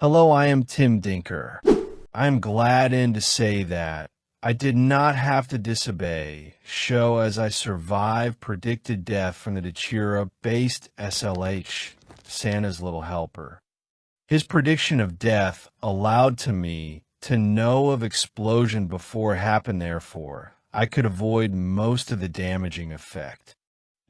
Hello, I am Tim Dinker. I am glad to say that I did not have to disobey, show as I survived predicted death from the Datura-based SLH, Santa's Little Helper. His prediction of death allowed to me to know of explosion before it happened, therefore I could avoid most of the damaging effect.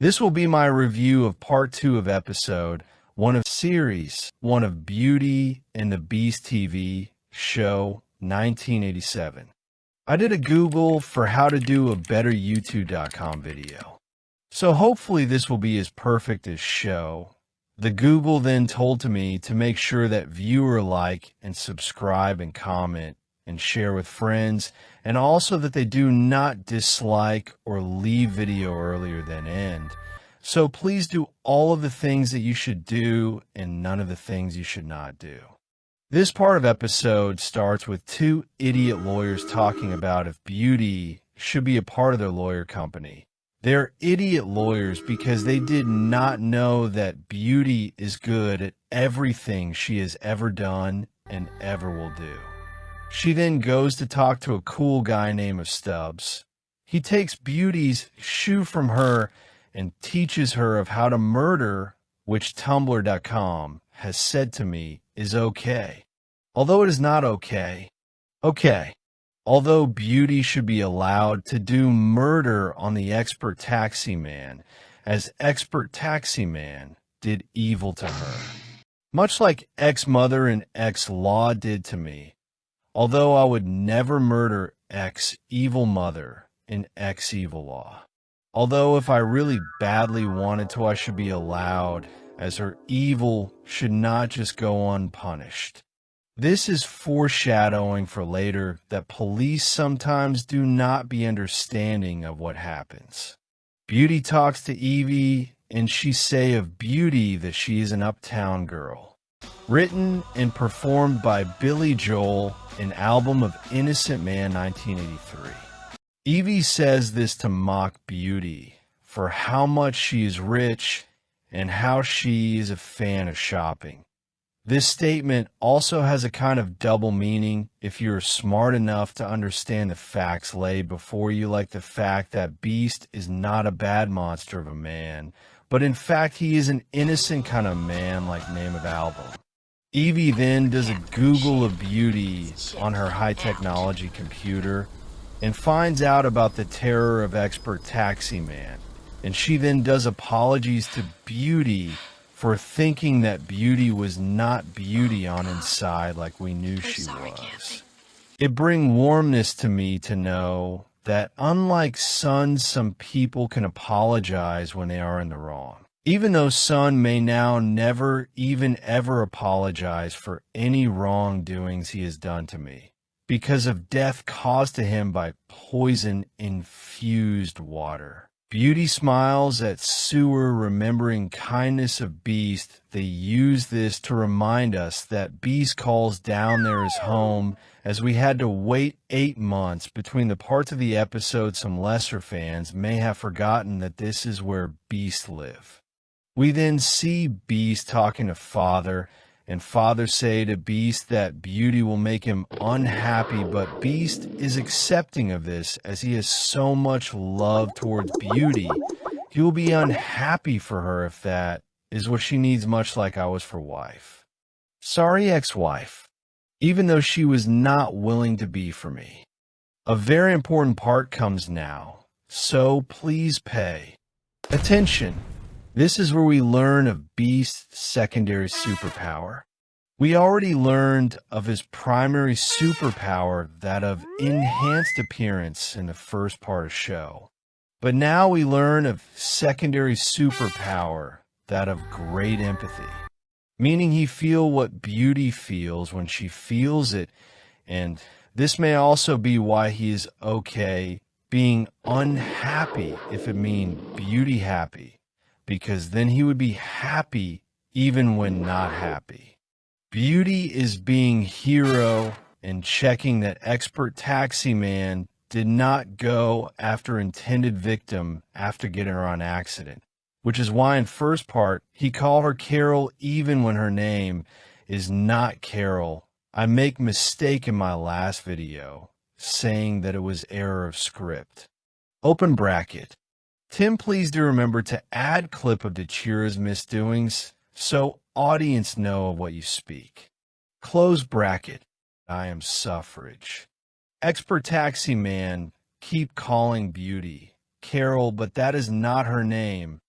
This will be my review of part 2 of episode 1 of series 1 of Beauty and the Beast TV show 1987. I did a Google for how to do a better YouTube.com video. So hopefully this will be as perfect as show. The Google then told me to make sure that viewer like and subscribe and comment and share with friends, and also that they do not dislike or leave video earlier than end. So please do all of the things that you should do and none of the things you should not do. This part of episode starts with two idiot lawyers talking about if Beauty should be a part of their lawyer company. They're idiot lawyers because they did not know that Beauty is good at everything she has ever done and ever will do. She then goes to talk to a cool guy named Stubbs. He takes Beauty's shoe from her and teaches her of how to murder, which Tumblr.com has said to me is okay. Although it is not okay. Although Beauty should be allowed to do murder on the expert taxi man, as expert taxi man did evil to her. Much like ex-mother and ex-law did to me. Although I would never murder ex-evil mother and ex-evil law. Although if I really badly wanted to, I should be allowed, as her evil should not just go unpunished. This is foreshadowing for later that police sometimes do not be understanding of what happens. Beauty talks to Evie, and she say of Beauty that she is an uptown girl. Written and performed by Billy Joel, an album of Innocent Man 1983. Evie says this to mock Beauty for how much she is rich and how she is a fan of shopping. This statement also has a kind of double meaning if you're smart enough to understand the facts laid before you, like the fact that Beast is not a bad monster of a man, but in fact he is an innocent kind of man like name of album. Evie then does a Google of Beauty on her high technology computer and finds out about the terror of expert taxi man, and she then does apologies to Beauty for thinking that Beauty was not Beauty on inside like we knew she was. It brings warmness to me to know that unlike Sun, some people can apologize when they are in the wrong. Even though Sun may now never even ever apologize for any wrongdoings he has done to me, because of death caused to him by poison-infused water. Beauty smiles at Sewer, remembering kindness of Beast. They use this to remind us that Beast calls down there his home, as we had to wait 8 months between the parts of the episode some lesser fans may have forgotten that this is where Beast live. We then see Beast talking to Father, and Father say to Beast that Beauty will make him unhappy, but Beast is accepting of this as he has so much love towards Beauty. He will be unhappy for her if that is what she needs, much like I was for wife. Sorry, ex-wife, even though she was not willing to be for me. A very important part comes now, so please pay attention. This is where we learn of Beast's secondary superpower. We already learned of his primary superpower, that of enhanced appearance, in the first part of show. But now we learn of secondary superpower, that of great empathy. Meaning he feels what Beauty feels when she feels it, and this may also be why he is okay being unhappy if it means Beauty happy. Because then he would be happy even when not happy. Beauty is being hero and checking that expert taxi man did not go after intended victim after getting her on accident, which is why in first part he called her Carol even when her name, is not Carol. I make mistake in my last video, saying that it was error of script. Open bracket. Tim, please do remember to add clip of Datura's misdoings so audience know of what you speak. Close bracket. I am suffrage. Expert taxi man, keep calling Beauty Carol, but that is not her name.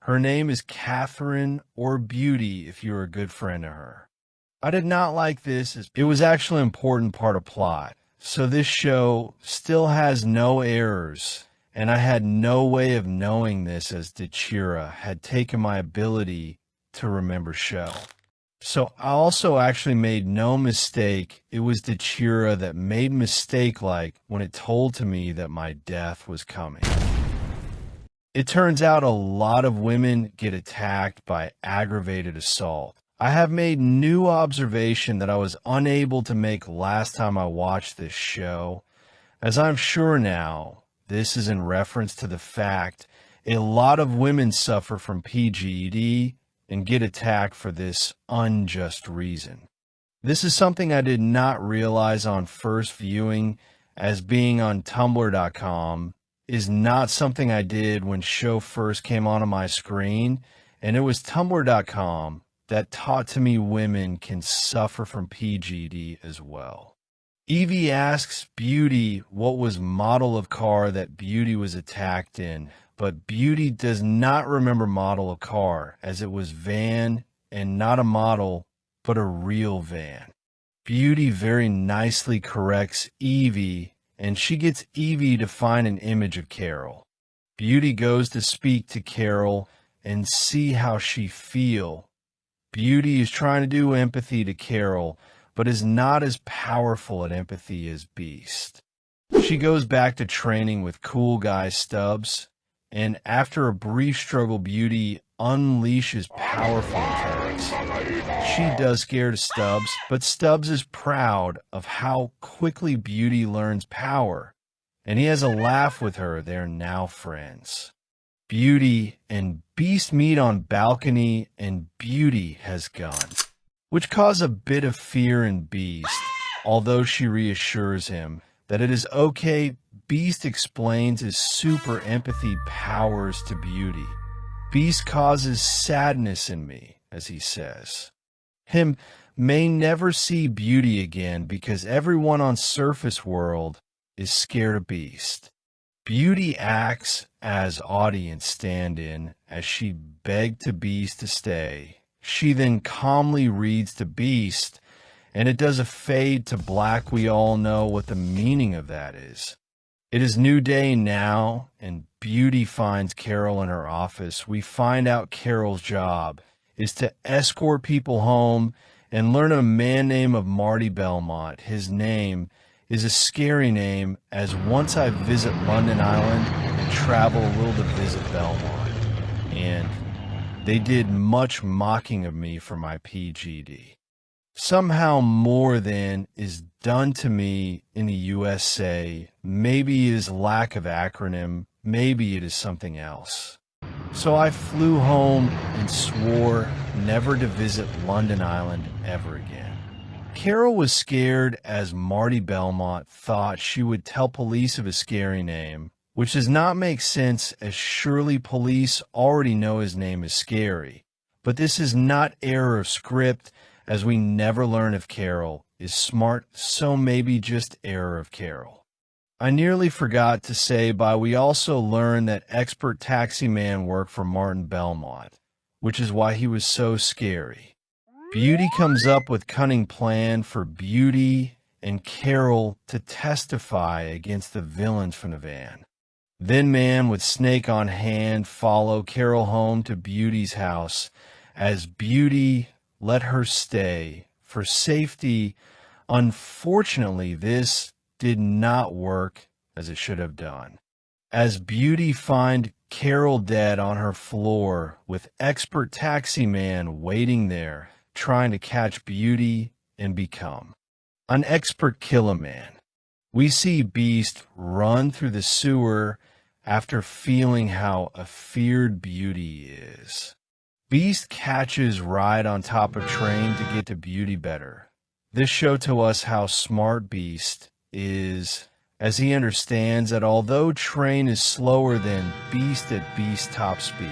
Her name is Catherine or Beauty if you're a good friend of her. I did not like this as it was actually an important part of plot. So this show still has no errors, and I had no way of knowing this as Datura had taken my ability to remember show. So I also actually made no mistake. It was Datura that made mistake like when it told to me that my death was coming. It turns out a lot of women get attacked by aggravated assault. I have made new observation that I was unable to make last time I watched this show, as I'm sure now this is in reference to the fact a lot of women suffer from PGD and get attacked for this unjust reason. This is something I did not realize on first viewing, as being on Tumblr.com is not something I did when show first came onto my screen, and it was Tumblr.com that taught to me women can suffer from PGD as well. Evie asks Beauty what was model of car that Beauty was attacked in, but Beauty does not remember model of car, as it was van and not a model, but a real van. Beauty very nicely corrects Evie, and she gets Evie to find an image of Carol. Beauty goes to speak to Carol and see how she feel. Beauty is trying to do empathy to Carol, but is not as powerful at empathy as Beast. She goes back to training with cool guy Stubbs, and after a brief struggle, Beauty unleashes powerful attacks. She does scare to Stubbs, but Stubbs is proud of how quickly Beauty learns power, and he has a laugh with her. They're now friends. Beauty and Beast meet on balcony, and Beauty has gun, which causes a bit of fear in Beast, although she reassures him that it is okay. Beast explains his super empathy powers to Beauty. Beast causes sadness in me, as he says. Him may never see Beauty again because everyone on Surface World is scared of Beast. Beauty acts as audience stand-in as she begged to Beast to stay. She then calmly reads to Beast, and it does a fade to black. We all know what the meaning of that is. It is new day now, and Beauty finds Carol in her office. We find out Carol's job is to escort people home and learn a man named of Marty Belmont. His name is a scary name, as once I visit London Island and travel a little to visit Belmont, and they did much mocking of me for my PGD. Somehow more than is done to me in the USA. Maybe it is lack of acronym, maybe it is something else. So I flew home and swore never to visit London Island ever again. Carol was scared as Marty Belmont thought she would tell police of his scary name, which does not make sense as surely police already know his name is scary. But this is not error of script, as we never learn if Carol is smart, so maybe just error of Carol. I nearly forgot to say, but we also learned that expert taxi man worked for Martin Belmont, which is why he was so scary. Beauty comes up with cunning plan for Beauty and Carol to testify against the villains from the van. Then man with snake on hand follow Carol home to Beauty's house, as Beauty let her stay for safety. Unfortunately, this did not work as it should have done, as Beauty find Carol dead on her floor with expert taxi man waiting there, trying to catch Beauty and become an expert killer man. We see Beast run through the sewer after feeling how afeared Beauty is. Beast catches ride on top of train to get to Beauty better. This showed to us how smart Beast is, as he understands that although Train is slower than Beast at Beast top speed,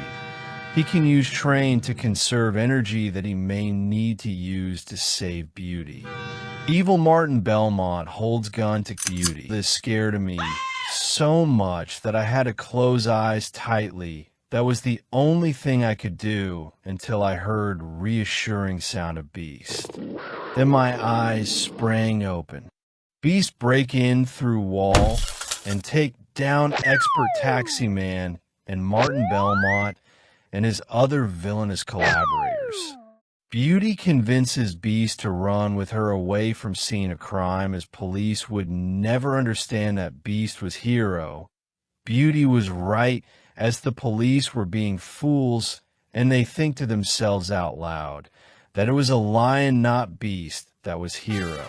he can use Train to conserve energy that he may need to use to save Beauty. Evil Martin Belmont holds gun to Beauty. This scared me so much that I had to close eyes tightly. That was the only thing I could do until I heard reassuring sound of Beast. Then my eyes sprang open. Beast break in through wall and take down expert taxi man and Martin Belmont and his other villainous collaborators. Beauty convinces Beast to run with her away from scene of crime, as police would never understand that Beast was hero. Beauty was right, as the police were being fools, and they think to themselves out loud that it was a lion, not Beast, that was hero.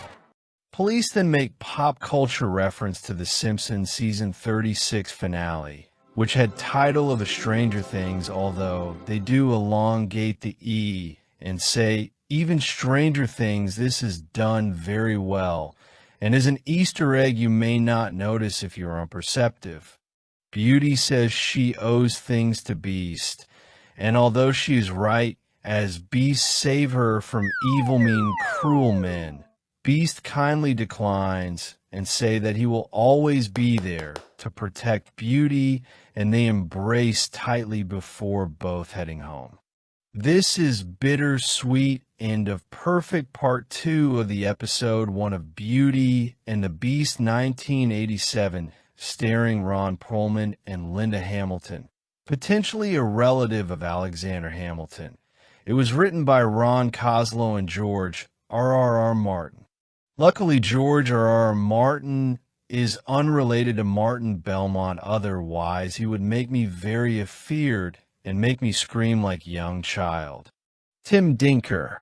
Police then make pop culture reference to The Simpsons season 36 finale, which had title of a Stranger Things, although they do elongate the E and say, even Stranger Things, this is done very well, and is an Easter egg you may not notice if you're unperceptive. Beauty says she owes things to Beast, and although she is right, as Beast save her from evil, mean, cruel men, Beast kindly declines and say that he will always be there to protect Beauty, and they embrace tightly before both heading home. This is bittersweet and of perfect part 2 of the episode 1 of Beauty and the Beast 1987, starring Ron Perlman and Linda Hamilton, potentially a relative of Alexander Hamilton. It was written by Ron Koslow and George R.R.R. Martin. Luckily, George R.R. Martin is unrelated to Martin Belmont, otherwise he would make me very afeared and make me scream like a young child. Tim Dinker.